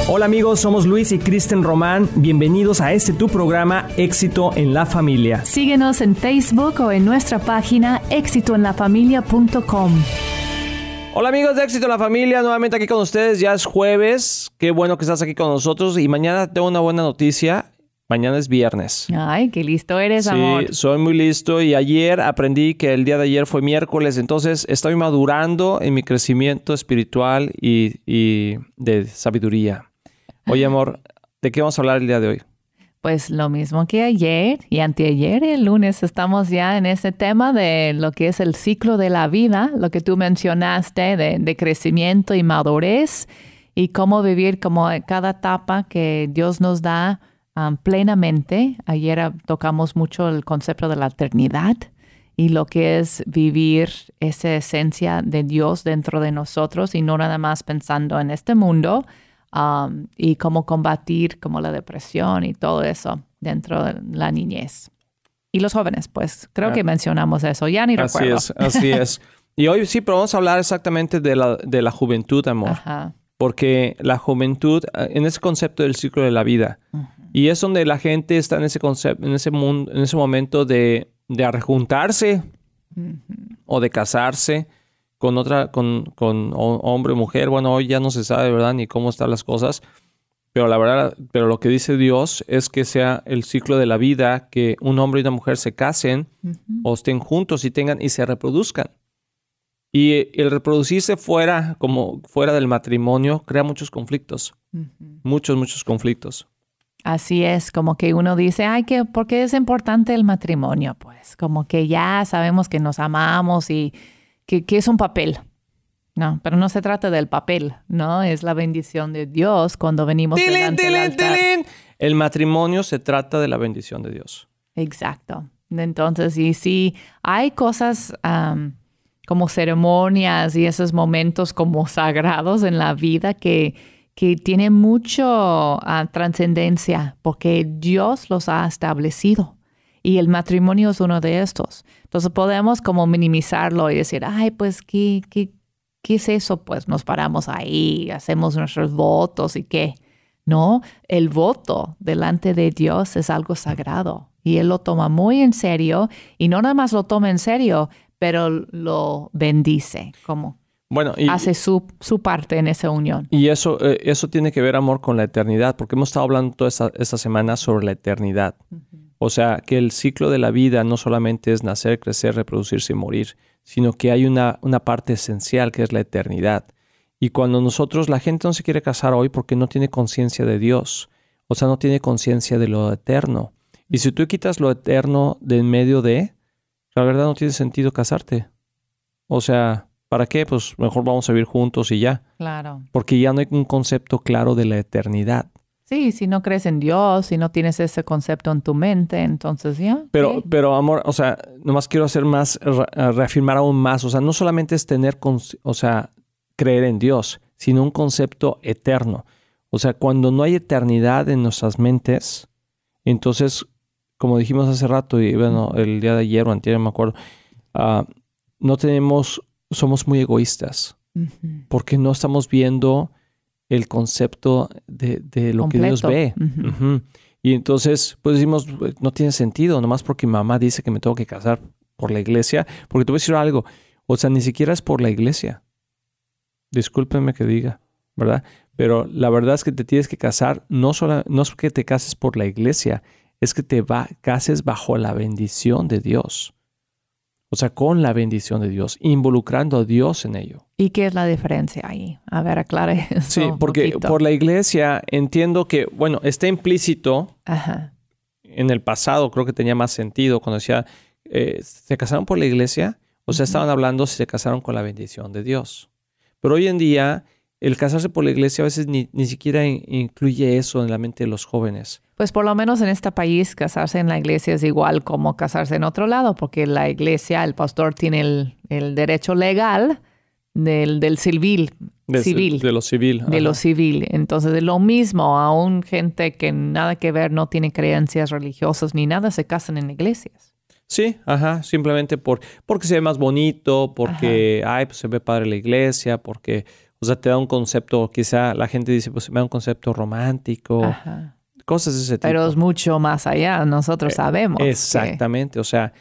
Hola amigos, somos Luis y Kristen Román. Bienvenidos a tu programa Éxito en la Familia. Síguenos en Facebook o en nuestra página éxitoenlafamilia.com. Hola amigos de Éxito en la Familia, nuevamente aquí con ustedes. Ya es jueves, qué bueno que estás aquí con nosotros. Y mañana tengo una buena noticia. Mañana es viernes. Ay, qué listo eres, amor. Sí, soy muy listo y ayer aprendí que el día de ayer fue miércoles, entonces estoy madurando en mi crecimiento espiritual y de sabiduría. Oye, amor, ¿de qué vamos a hablar el día de hoy? Pues lo mismo que ayer y anteayer, el lunes, estamos ya en ese tema de lo que es el ciclo de la vida, lo que tú mencionaste de crecimiento y madurez y cómo vivir como cada etapa que Dios nos da plenamente. Ayer tocamos mucho el concepto de la eternidad y lo que es vivir esa esencia de Dios dentro de nosotros y no nada más pensando en este mundo y cómo combatir como la depresión y todo eso dentro de la niñez. Y los jóvenes, pues creo que mencionamos eso, ya ni recuerdo. Así es. Y hoy sí, pero vamos a hablar exactamente de la juventud, amor. Ajá. Porque la juventud, en ese concepto del ciclo de la vida, y es donde la gente está en ese concepto, en ese mundo, en ese momento de arrejuntarse o de casarse con hombre o mujer. Bueno, hoy ya no se sabe, ¿verdad?, ni cómo están las cosas. Pero la verdad, pero lo que dice Dios es que sea el ciclo de la vida, que un hombre y una mujer se casen o estén juntos y se reproduzcan. Y el reproducirse fuera del matrimonio crea muchos conflictos. Muchos conflictos. Así es, como que uno dice, ¿por qué es importante el matrimonio? Pues como que ya sabemos que nos amamos y que es un papel. No, pero no se trata del papel, ¿no? Es la bendición de Dios cuando venimos delante del altar. El matrimonio se trata de la bendición de Dios. Exacto. Entonces, y sí, hay cosas como ceremonias y esos momentos como sagrados en la vida que tienen mucho trascendencia porque Dios los ha establecido. Y el matrimonio es uno de estos. Entonces podemos como minimizarlo y decir, pues, ¿qué es eso? Pues nos paramos ahí, hacemos nuestros votos y ¿qué? No, el voto delante de Dios es algo sagrado. Y Él lo toma muy en serio. Y no nada más lo toma en serio, pero lo bendice, como hace su parte en esa unión. Y eso tiene que ver, amor, con la eternidad, porque hemos estado hablando toda esta semana sobre la eternidad. O sea, que el ciclo de la vida no solamente es nacer, crecer, reproducirse y morir, sino que hay una parte esencial que es la eternidad. Y cuando la gente no se quiere casar hoy porque no tiene conciencia de Dios, o sea, no tiene conciencia de lo eterno. Y si tú quitas lo eterno de en medio la verdad no tiene sentido casarte. O sea, ¿para qué? Pues mejor vamos a vivir juntos y ya. Claro. Porque ya no hay un concepto claro de la eternidad. Sí, si no crees en Dios, si no tienes ese concepto en tu mente, entonces ya. Pero amor, o sea, nomás quiero hacer más, reafirmar aún más. O sea, no solamente es creer en Dios, sino un concepto eterno. O sea, cuando no hay eternidad en nuestras mentes, entonces, como dijimos hace rato, y bueno, el día de ayer o anterior, me acuerdo, somos muy egoístas, porque no estamos viendo el concepto de lo completo que Dios ve. Y entonces, pues decimos, no tiene sentido, nomás porque mi mamá dice que me tengo que casar por la iglesia, porque te voy a decir algo, o sea, ni siquiera es por la iglesia. Discúlpenme que diga, ¿verdad? Pero la verdad es que te tienes que casar, no es que te cases por la iglesia, es que te cases bajo la bendición de Dios. O sea, con la bendición de Dios, involucrando a Dios en ello. ¿Y qué es la diferencia ahí? A ver, aclare eso. Sí, porque por la iglesia entiendo que, bueno, está implícito. En el pasado creo que tenía más sentido cuando decía, ¿se casaron por la iglesia? O sea, estaban hablando si se casaron con la bendición de Dios. Pero hoy en día, el casarse por la iglesia a veces ni siquiera incluye eso en la mente de los jóvenes. Pues por lo menos en este país, casarse en la iglesia es igual como casarse en otro lado, porque la iglesia, el pastor tiene el derecho legal del civil. De lo civil. De lo civil. Entonces, es lo mismo, aún gente que nada que ver, no tiene creencias religiosas ni nada, se casan en iglesias. Sí, simplemente porque se ve más bonito, porque pues se ve padre la iglesia, porque O sea, te da un concepto, quizá la gente dice, pues me da un concepto romántico, cosas de ese tipo. Pero es mucho más allá, nosotros sabemos. Exactamente, o sea,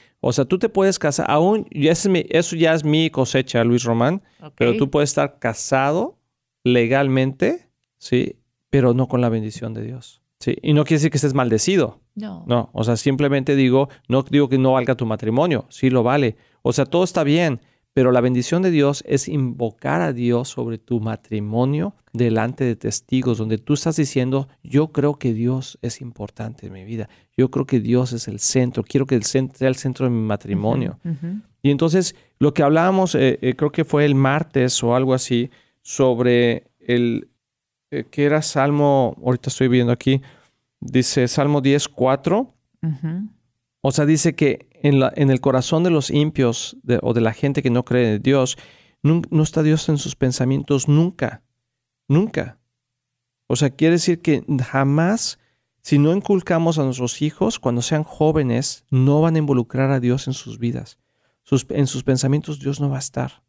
tú te puedes casar, aún, eso ya es mi cosecha, Luis Román, pero tú puedes estar casado legalmente, ¿sí? Pero no con la bendición de Dios, ¿sí? Y no quiere decir que estés maldecido. No, o sea, simplemente no digo que no valga tu matrimonio, sí lo vale. O sea, todo está bien, pero la bendición de Dios es invocar a Dios sobre tu matrimonio delante de testigos, donde tú estás diciendo, yo creo que Dios es importante en mi vida. Yo creo que Dios es el centro. Quiero que sea el centro de mi matrimonio. Y entonces, lo que hablábamos, creo que fue el martes o algo así, sobre que era Salmo, ahorita estoy viendo aquí, dice Salmo 10:4. O sea, dice que en el corazón de los impios o de la gente que no cree en Dios, no está Dios en sus pensamientos nunca. Nunca. O sea, quiere decir que jamás, si no inculcamos a nuestros hijos, cuando sean jóvenes, no van a involucrar a Dios en sus vidas. En sus pensamientos Dios no va a estar.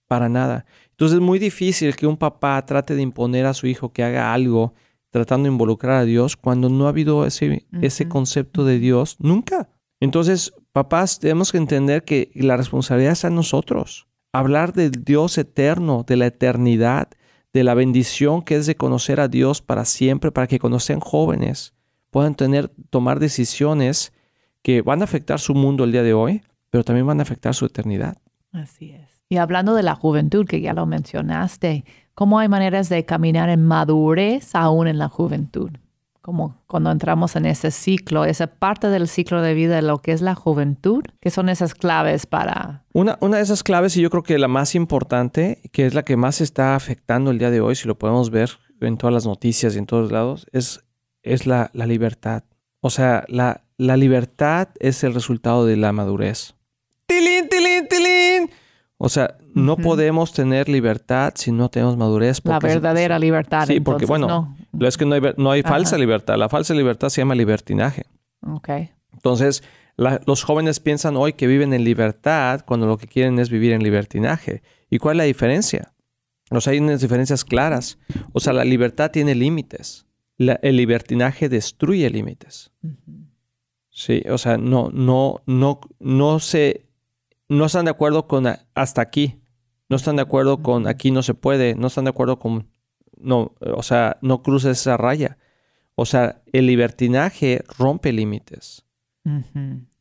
Para nada. Entonces es muy difícil que un papá trate de imponer a su hijo que haga algo tratando de involucrar a Dios cuando no ha habido ese concepto de Dios nunca. Entonces, papás, tenemos que entender que la responsabilidad está en nosotros. Hablar del Dios eterno, de la eternidad, de la bendición que es de conocer a Dios para siempre, para que cuando sean jóvenes puedan tomar decisiones que van a afectar su mundo el día de hoy, pero también van a afectar su eternidad. Así es. Y hablando de la juventud, que ya lo mencionaste, ¿cómo hay maneras de caminar en madurez aún en la juventud? Como cuando entramos en ese ciclo, esa parte del ciclo de vida de lo que es la juventud, ¿qué son esas claves para...? Una de esas claves, y yo creo que la más importante, que es la que más está afectando el día de hoy, si lo podemos ver en todas las noticias y en todos lados, es la libertad. O sea, la libertad es el resultado de la madurez. ¡Tilín, tilín, tilín! O sea, no podemos tener libertad si no tenemos madurez. La verdadera libertad. Sí, porque es que no hay falsa libertad. La falsa libertad se llama libertinaje. Okay. Entonces, los jóvenes piensan hoy que viven en libertad cuando lo que quieren es vivir en libertinaje. ¿Y cuál es la diferencia? O sea, hay unas diferencias claras. O sea, la libertad tiene límites. El libertinaje destruye límites. Sí, o sea, no están de acuerdo con hasta aquí. No están de acuerdo con aquí no se puede. No están de acuerdo con... No, o sea, no cruces esa raya. O sea, el libertinaje rompe límites.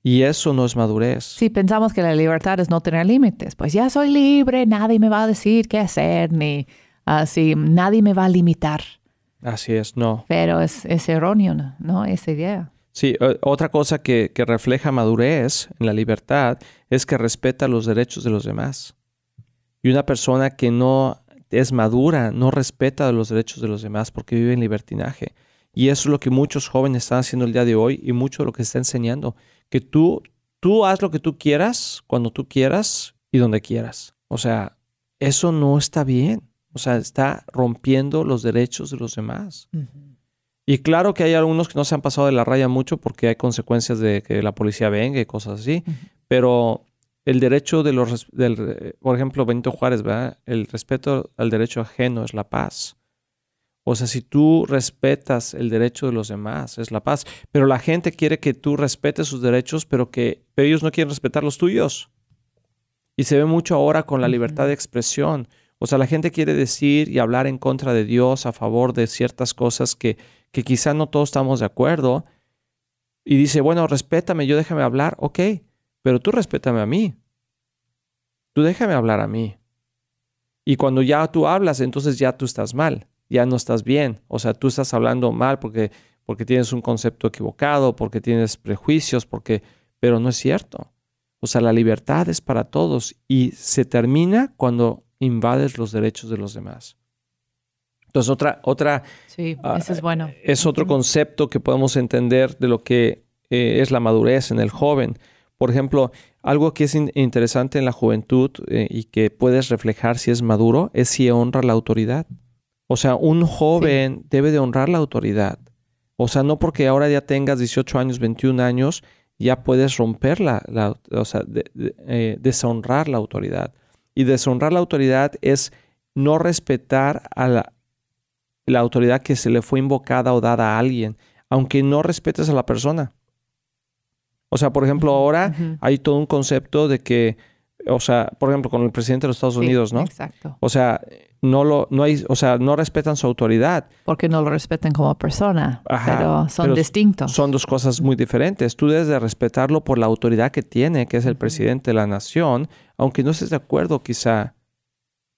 Y eso no es madurez. Sí, pensamos que la libertad es no tener límites. Pues ya soy libre, nadie me va a decir qué hacer, ni así, nadie me va a limitar. Así es, no. Pero es erróneo, ¿no? Esa idea. Sí, otra cosa que refleja madurez en la libertad es que respeta los derechos de los demás. Y una persona que no es madura no respeta los derechos de los demás porque vive en libertinaje. Y eso es lo que muchos jóvenes están haciendo el día de hoy y mucho de lo que se está enseñando. Que tú haz lo que tú quieras, cuando tú quieras y donde quieras. O sea, eso no está bien. O sea, está rompiendo los derechos de los demás. Y claro que hay algunos que no se han pasado de la raya mucho porque hay consecuencias de que la policía venga y cosas así. Pero el derecho por ejemplo, Benito Juárez, ¿verdad? El respeto al derecho ajeno es la paz. O sea, si tú respetas el derecho de los demás, es la paz. Pero la gente quiere que tú respetes sus derechos, pero ellos no quieren respetar los tuyos. Y se ve mucho ahora con la libertad de expresión. O sea, la gente quiere decir y hablar en contra de Dios, a favor de ciertas cosas que quizá no todos estamos de acuerdo. Y dice, bueno, respétame, déjame hablar. Ok, pero tú respétame a mí. Tú déjame hablar a mí. Y cuando ya tú hablas, entonces ya tú estás mal. Ya no estás bien. O sea, tú estás hablando mal porque tienes un concepto equivocado, porque tienes prejuicios, pero no es cierto. O sea, la libertad es para todos y se termina cuando invades los derechos de los demás. Entonces, sí, eso es bueno. Es otro concepto que podemos entender de lo que es la madurez en el joven. Por ejemplo, algo que es interesante en la juventud y que puedes reflejar si es maduro es si honra la autoridad. O sea, un joven debe de honrar la autoridad. O sea, no porque ahora ya tengas 18 años, 21 años, ya puedes romper deshonrar la autoridad. Y deshonrar la autoridad es no respetar a la autoridad que se le fue invocada o dada a alguien, aunque no respetes a la persona. O sea, por ejemplo, ahora hay todo un concepto de que, o sea, por ejemplo, con el presidente de los Estados Unidos, ¿no? Exacto. O sea, no respetan su autoridad. Porque no lo respetan como persona, pero son distintos. Son dos cosas muy diferentes. Tú debes de respetarlo por la autoridad que tiene, que es el presidente de la nación, aunque no estés de acuerdo quizá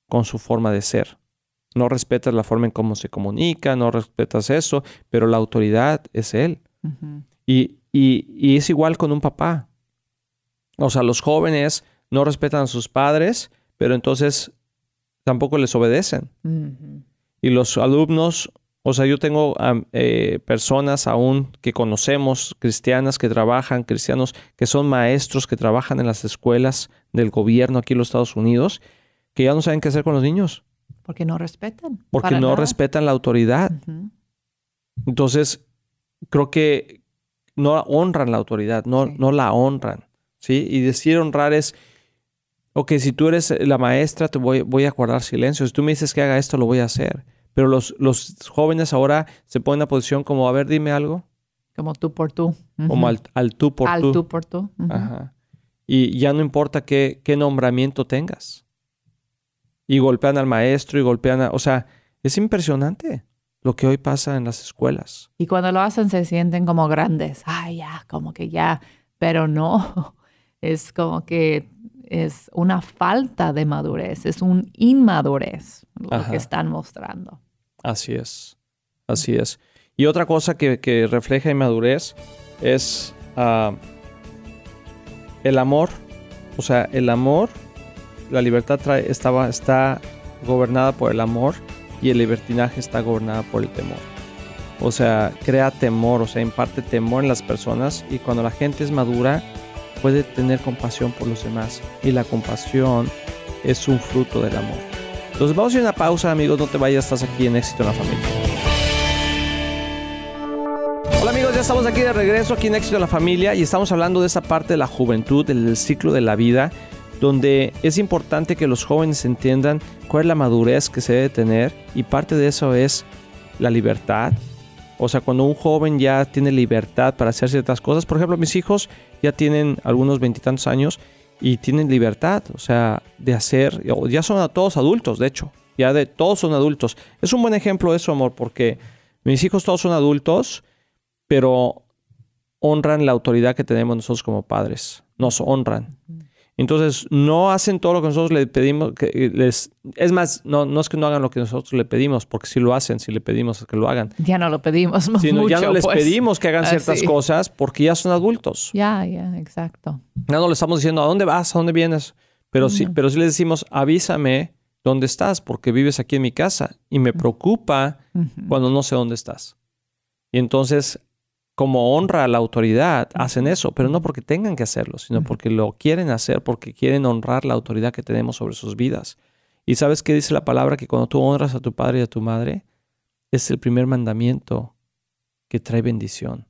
con su forma de ser. No respetas la forma en cómo se comunica, no respetas eso, pero la autoridad es él. Y es igual con un papá. O sea, los jóvenes no respetan a sus padres, pero entonces tampoco les obedecen. Y los alumnos, o sea, yo tengo personas aún que conocemos, cristianas que trabajan, cristianos que son maestros, que trabajan en las escuelas del gobierno aquí en los Estados Unidos, que ya no saben qué hacer con los niños. Porque no respetan. Porque no respetan la autoridad. Entonces, creo que no honran la autoridad, no la honran, ¿sí? Y decir honrar es, ok, si tú eres la maestra, te voy a guardar silencio. Si tú me dices que haga esto, lo voy a hacer. Pero los jóvenes ahora se ponen en la posición como, a ver, dime algo. Como tú por tú. Como al tú por tú. Al tú por tú. Ajá. Y ya no importa qué nombramiento tengas. Y golpean al maestro y golpean o sea, es impresionante lo que hoy pasa en las escuelas. Y cuando lo hacen se sienten como grandes. Ay, ya, como que ya. Pero no, es como que es una falta de madurez, es un inmadurez lo que están mostrando. Así es, así es. Y otra cosa que refleja inmadurez es el amor. O sea, el amor, la libertad está gobernada por el amor y el libertinaje está gobernada por el temor. O sea, crea temor, o sea, imparte temor en las personas, y cuando la gente es madura puede tener compasión por los demás, y la compasión es un fruto del amor. Entonces vamos a ir a una pausa, amigos, no te vayas, estás aquí en Éxito en la Familia. Hola amigos, ya estamos aquí de regreso, aquí en Éxito en la Familia, y estamos hablando de esa parte de la juventud, del ciclo de la vida, donde es importante que los jóvenes entiendan cuál es la madurez que se debe tener, y parte de eso es la libertad. O sea, cuando un joven ya tiene libertad para hacer ciertas cosas, por ejemplo, mis hijos ya tienen algunos 20 y tantos años y tienen libertad, o sea, de hacer, ya son todos adultos, de hecho, ya todos son adultos. Es un buen ejemplo eso, amor, porque mis hijos todos son adultos, pero honran la autoridad que tenemos nosotros como padres, nos honran. Entonces, no hacen todo lo que nosotros les pedimos. Es más, no es que no hagan lo que nosotros le pedimos, porque sí lo hacen, si le pedimos que lo hagan. Ya no lo pedimos mucho. Ya no les pedimos que hagan ciertas cosas porque ya son adultos. Ya, exacto. Ya no le estamos diciendo, ¿a dónde vas? ¿A dónde vienes? Pero sí les decimos, avísame dónde estás, porque vives aquí en mi casa y me preocupa cuando no sé dónde estás. Y entonces, como honra a la autoridad, hacen eso, pero no porque tengan que hacerlo, sino porque lo quieren hacer, porque quieren honrar la autoridad que tenemos sobre sus vidas. ¿Y sabes qué dice la palabra? Que cuando tú honras a tu padre y a tu madre, es el primer mandamiento que trae bendición.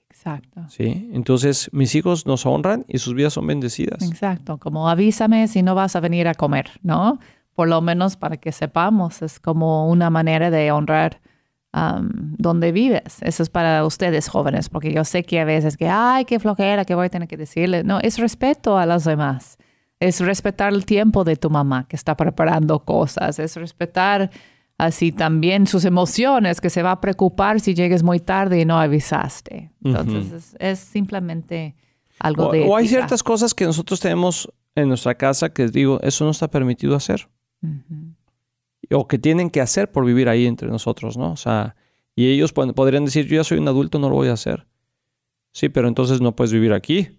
Exacto. ¿Sí? Entonces, mis hijos nos honran y sus vidas son bendecidas. Exacto. Como avísame si no vas a venir a comer, ¿no? Por lo menos para que sepamos. Es como una manera de honrar donde vives. Eso es para ustedes jóvenes, porque yo sé que a veces ay, qué flojera, que voy a tener que decirle. No, es respeto a los demás. Es respetar el tiempo de tu mamá que está preparando cosas. Es respetar así también sus emociones, que se va a preocupar si llegues muy tarde y no avisaste. Entonces es simplemente algo de ética. O hay ciertas cosas que nosotros tenemos en nuestra casa que digo, eso no está permitido hacer. O que tienen que hacer por vivir ahí entre nosotros, ¿no? O sea, y ellos podrían decir, yo ya soy un adulto, no lo voy a hacer. Sí, pero entonces no puedes vivir aquí.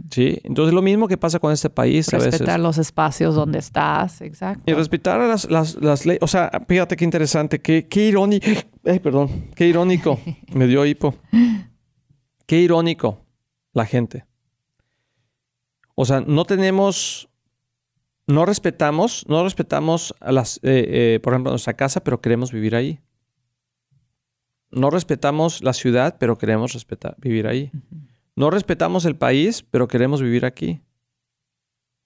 Sí, entonces lo mismo que pasa con este país a veces. Respetar los espacios donde estás, exacto. Y respetar las leyes. O sea, fíjate qué interesante, qué irónico. Qué irónico. Me dio hipo. Qué irónico la gente. O sea, no respetamos a por ejemplo, nuestra casa, pero queremos vivir ahí. No respetamos la ciudad, pero queremos vivir ahí. No respetamos el país, pero queremos vivir aquí.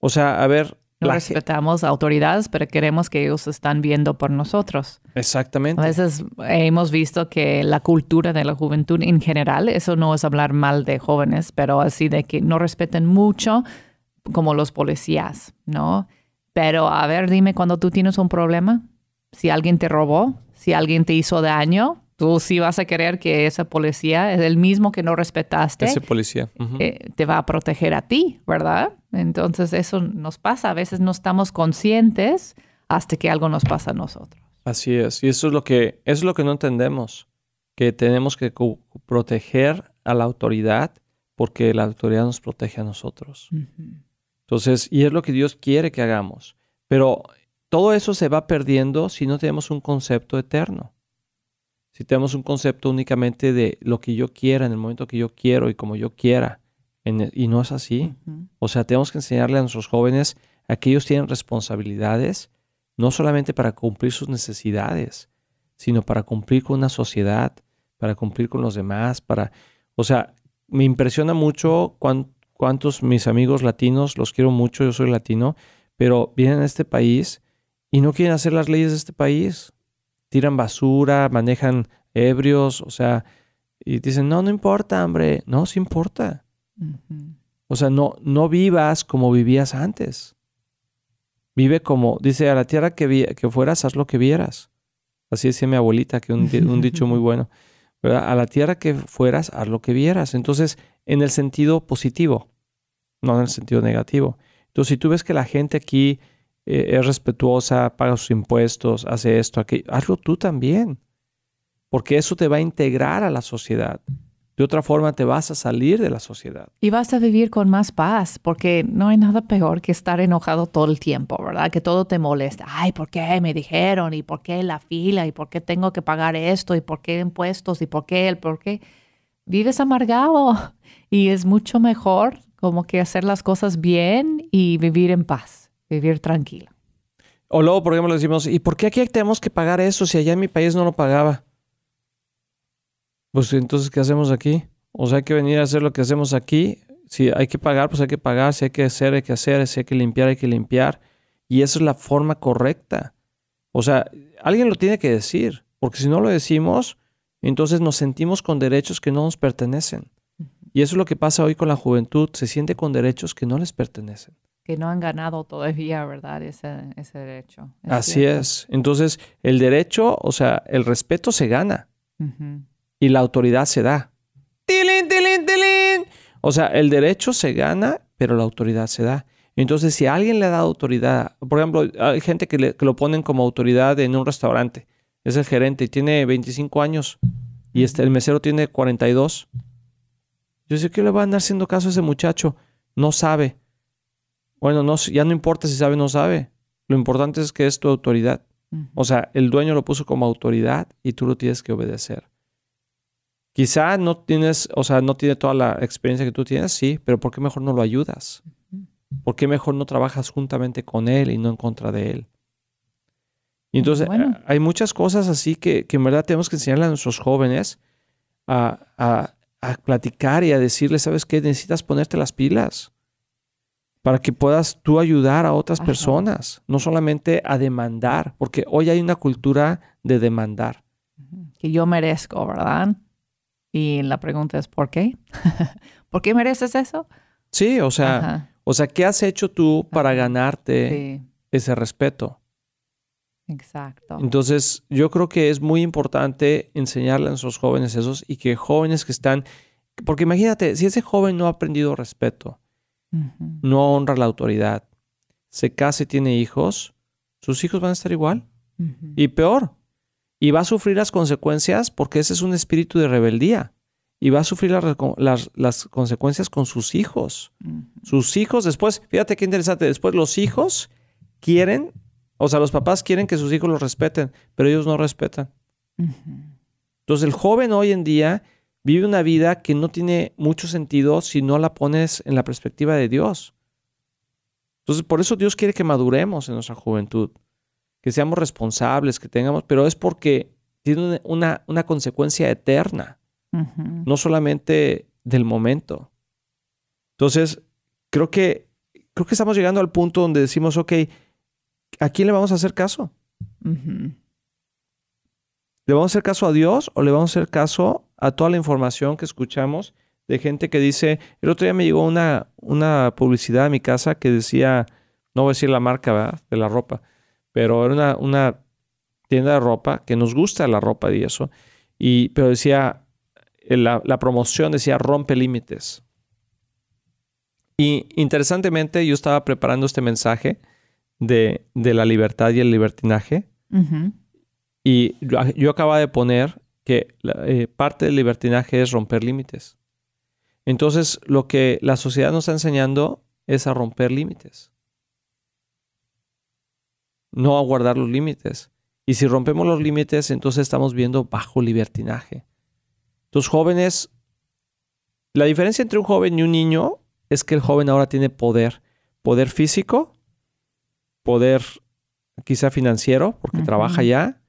O sea, a ver, No respetamos autoridades, pero queremos que ellos están viendo por nosotros. Exactamente. A veces hemos visto que la cultura de la juventud en general, eso no es hablar mal de jóvenes, pero así de que no respeten mucho como los policías, ¿no? Pero a ver, dime, cuando tú tienes un problema, si alguien te robó, si alguien te hizo daño, tú sí vas a querer que ese policía es el mismo que no respetaste. Ese policía. Te va a proteger a ti, ¿verdad? Entonces eso nos pasa. A veces no estamos conscientes hasta que algo nos pasa a nosotros. Así es. Y eso es lo que no entendemos. Que tenemos que proteger a la autoridad porque la autoridad nos protege a nosotros. Entonces, y es lo que Dios quiere que hagamos. Pero todo eso se va perdiendo si no tenemos un concepto eterno. Si tenemos un concepto únicamente de lo que yo quiera, en el momento que yo quiero y como yo quiera. Y no es así. O sea, tenemos que enseñarle a nuestros jóvenes a que ellos tienen responsabilidades, no solamente para cumplir sus necesidades, sino para cumplir con una sociedad, para cumplir con los demás, O sea, me impresiona mucho cuántos mis amigos latinos, los quiero mucho, yo soy latino, pero vienen a este país y no quieren hacer las leyes de este país. Tiran basura, manejan ebrios, o sea, y dicen, no importa, hombre. No, sí importa. O sea, no vivas como vivías antes. Vive como, dice, a la tierra que fueras, haz lo que vieras. Así decía mi abuelita, que un dicho muy bueno. ¿Verdad? A la tierra que fueras, haz lo que vieras. Entonces, en el sentido positivo, no en el sentido negativo. Entonces, si tú ves que la gente aquí es respetuosa, paga sus impuestos, hace esto, aquello, hazlo tú también. Porque eso te va a integrar a la sociedad. De otra forma te vas a salir de la sociedad. Y vas a vivir con más paz, porque no hay nada peor que estar enojado todo el tiempo, ¿verdad? Que todo te molesta. Ay, ¿por qué me dijeron? ¿Y por qué la fila? ¿Y por qué tengo que pagar esto? ¿Y por qué impuestos? ¿Y por qué? Vives amargado. Y es mucho mejor como que hacer las cosas bien y vivir en paz, vivir tranquilo. O luego, por ejemplo, le decimos, ¿y por qué aquí tenemos que pagar eso si allá en mi país no lo pagaba? Pues entonces, ¿qué hacemos aquí? O sea, hay que venir a hacer lo que hacemos aquí. Si hay que pagar, pues hay que pagar. Si hay que hacer, hay que hacer. Si hay que limpiar, hay que limpiar. Y esa es la forma correcta. O sea, alguien lo tiene que decir. Porque si no lo decimos, entonces nos sentimos con derechos que no nos pertenecen. Y eso es lo que pasa hoy con la juventud. Se siente con derechos que no les pertenecen. Que no han ganado todavía, ¿verdad? Ese derecho. Así cierto. es. Entonces, el derecho, o sea, el respeto se gana. Y la autoridad se da. ¡Tilín, tilín, tilín! O sea, el derecho se gana, pero la autoridad se da. Entonces, si alguien le da autoridad, por ejemplo, hay gente que lo ponen como autoridad en un restaurante. Es el gerente y tiene 25 años y el mesero tiene 42. Yo sé que le va a andar haciendo caso a ese muchacho. No sabe. Bueno, ya no importa si sabe o no sabe. Lo importante es que es tu autoridad. O sea, el dueño lo puso como autoridad y tú lo tienes que obedecer. Quizá no tiene toda la experiencia que tú tienes, sí, pero ¿por qué mejor no lo ayudas? ¿Por qué mejor no trabajas juntamente con él y no en contra de él? Y entonces hay muchas cosas así que en verdad tenemos que enseñarle a nuestros jóvenes a platicar y a decirles, ¿sabes qué? Necesitas ponerte las pilas para que puedas tú ayudar a otras personas, no solamente a demandar, porque hoy hay una cultura de demandar. Que yo merezco, ¿verdad? Y la pregunta es, ¿por qué? ¿Por qué mereces eso? Sí, o sea, ¿qué has hecho tú para ganarte ese respeto? Exacto. Entonces, yo creo que es muy importante enseñarle a nuestros jóvenes esos y que jóvenes que están... Porque imagínate, si ese joven no ha aprendido respeto, no honra la autoridad, se casa y tiene hijos, sus hijos van a estar igual. Y peor. Y va a sufrir las consecuencias porque ese es un espíritu de rebeldía. Y va a sufrir las consecuencias con sus hijos. Sus hijos después, fíjate qué interesante, después los hijos quieren, o sea, los papás quieren que sus hijos los respeten, pero ellos no respetan. Entonces el joven hoy en día vive una vida que no tiene mucho sentido si no la pones en la perspectiva de Dios. Entonces por eso Dios quiere que maduremos en nuestra juventud. Que seamos responsables, que tengamos, pero es porque tiene una consecuencia eterna, no solamente del momento. Entonces, creo que creo que estamos llegando al punto donde decimos, ok, ¿a quién le vamos a hacer caso? Uh-huh. ¿Le vamos a hacer caso a Dios o le vamos a hacer caso a toda la información que escuchamos de gente que dice... El otro día me llegó una publicidad a mi casa que decía, no voy a decir la marca, ¿verdad?, de la ropa, pero era una tienda de ropa que nos gusta la ropa y eso, pero decía, la promoción decía rompe límites. Y interesantemente yo estaba preparando este mensaje de la libertad y el libertinaje. Uh-huh. Y yo acababa de poner que parte del libertinaje es romper límites. Entonces, lo que la sociedad nos está enseñando es a romper límites. No a guardar los límites. Y si rompemos los límites, entonces estamos viendo bajo libertinaje. Los jóvenes, la diferencia entre un joven y un niño es que el joven ahora tiene poder. Poder físico, poder quizá financiero, porque trabaja ya.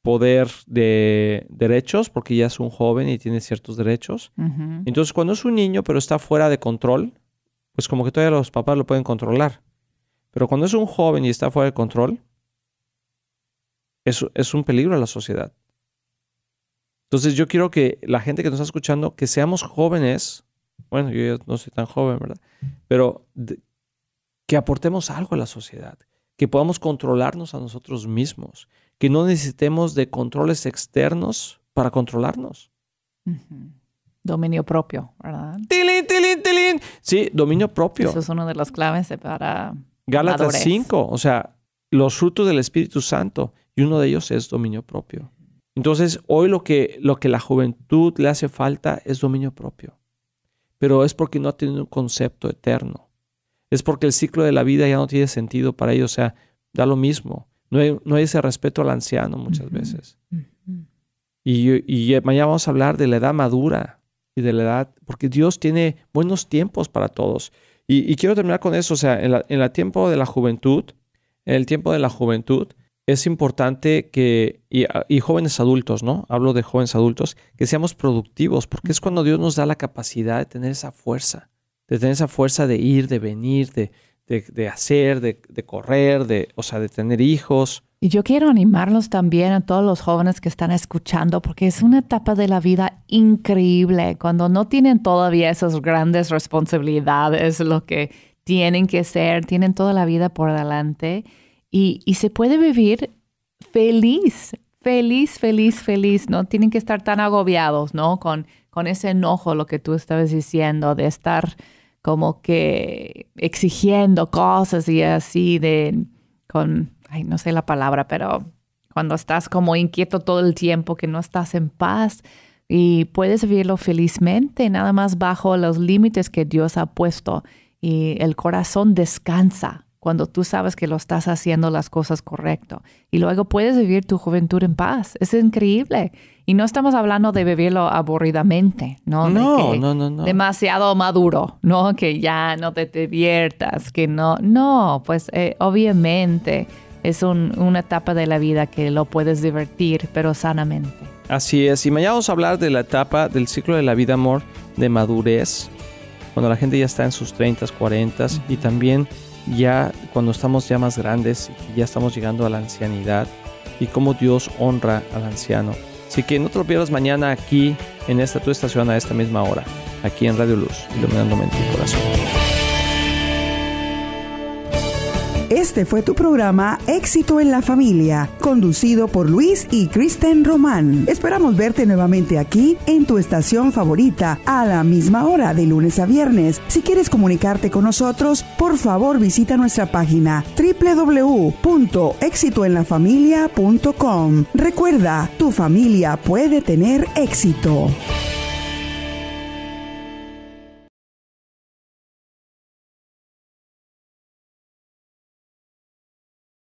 Poder de derechos, porque ya es un joven y tiene ciertos derechos. Uh-huh. Entonces, cuando es un niño, pero está fuera de control, pues como que todavía los papás lo pueden controlar. Pero cuando es un joven y está fuera de control, es un peligro a la sociedad. Entonces, yo quiero que la gente que nos está escuchando, que seamos jóvenes, bueno, yo no soy tan joven, ¿verdad? Pero que aportemos algo a la sociedad, que podamos controlarnos a nosotros mismos, que no necesitemos de controles externos para controlarnos. Uh-huh. Dominio propio, ¿verdad? ¡Tilín, tilín, tilín! Sí, dominio propio. Eso es una de las claves para Gálatas madurez. 5, o sea, los frutos del Espíritu Santo, y uno de ellos es dominio propio. Entonces, hoy lo que la juventud le hace falta es dominio propio. Pero es porque no ha tenido un concepto eterno. Es porque el ciclo de la vida ya no tiene sentido para ellos, o sea, da lo mismo. No hay ese respeto al anciano muchas veces. Uh-huh. Y mañana vamos a hablar de la edad madura y de la edad, porque Dios tiene buenos tiempos para todos. Y quiero terminar con eso, o sea, en el tiempo de la juventud, es importante que, y jóvenes adultos, ¿no? Hablo de jóvenes adultos, que seamos productivos, porque es cuando Dios nos da la capacidad de tener esa fuerza, de ir, de venir, de hacer, de correr, de tener hijos. Y yo quiero animarlos también a todos los jóvenes que están escuchando, porque es una etapa de la vida increíble, cuando no tienen todavía esas grandes responsabilidades, lo que tienen que ser, tienen toda la vida por delante, y se puede vivir feliz, no tienen que estar tan agobiados, ¿no? Con ese enojo, lo que tú estabas diciendo, de estar como que exigiendo cosas y así no sé la palabra, pero cuando estás como inquieto todo el tiempo, que no estás en paz, y puedes vivirlo felizmente, nada más bajo los límites que Dios ha puesto, y el corazón descansa cuando tú sabes que lo estás haciendo las cosas correcto. Y luego puedes vivir tu juventud en paz. Es increíble. Y no estamos hablando de vivirlo aburridamente, ¿no? No. Demasiado maduro, ¿no? Que ya no te diviertas, que no. No, pues obviamente es una etapa de la vida que lo puedes divertir, pero sanamente. Así es. Y mañana vamos a hablar de la etapa del ciclo de la vida, amor, de madurez, cuando la gente ya está en sus 30s, 40s, y también ya cuando estamos ya más grandes y ya estamos llegando a la ancianidad, y cómo Dios honra al anciano. Así que no te lo pierdas mañana aquí en tu estación a esta misma hora, aquí en Radio Luz, iluminando mente y corazón. Este fue tu programa Éxito en la Familia, conducido por Luis y Kristen Román. Esperamos verte nuevamente aquí en tu estación favorita a la misma hora de lunes a viernes. Si quieres comunicarte con nosotros, por favor visita nuestra página www.exitoenlafamilia.com. Recuerda, tu familia puede tener éxito.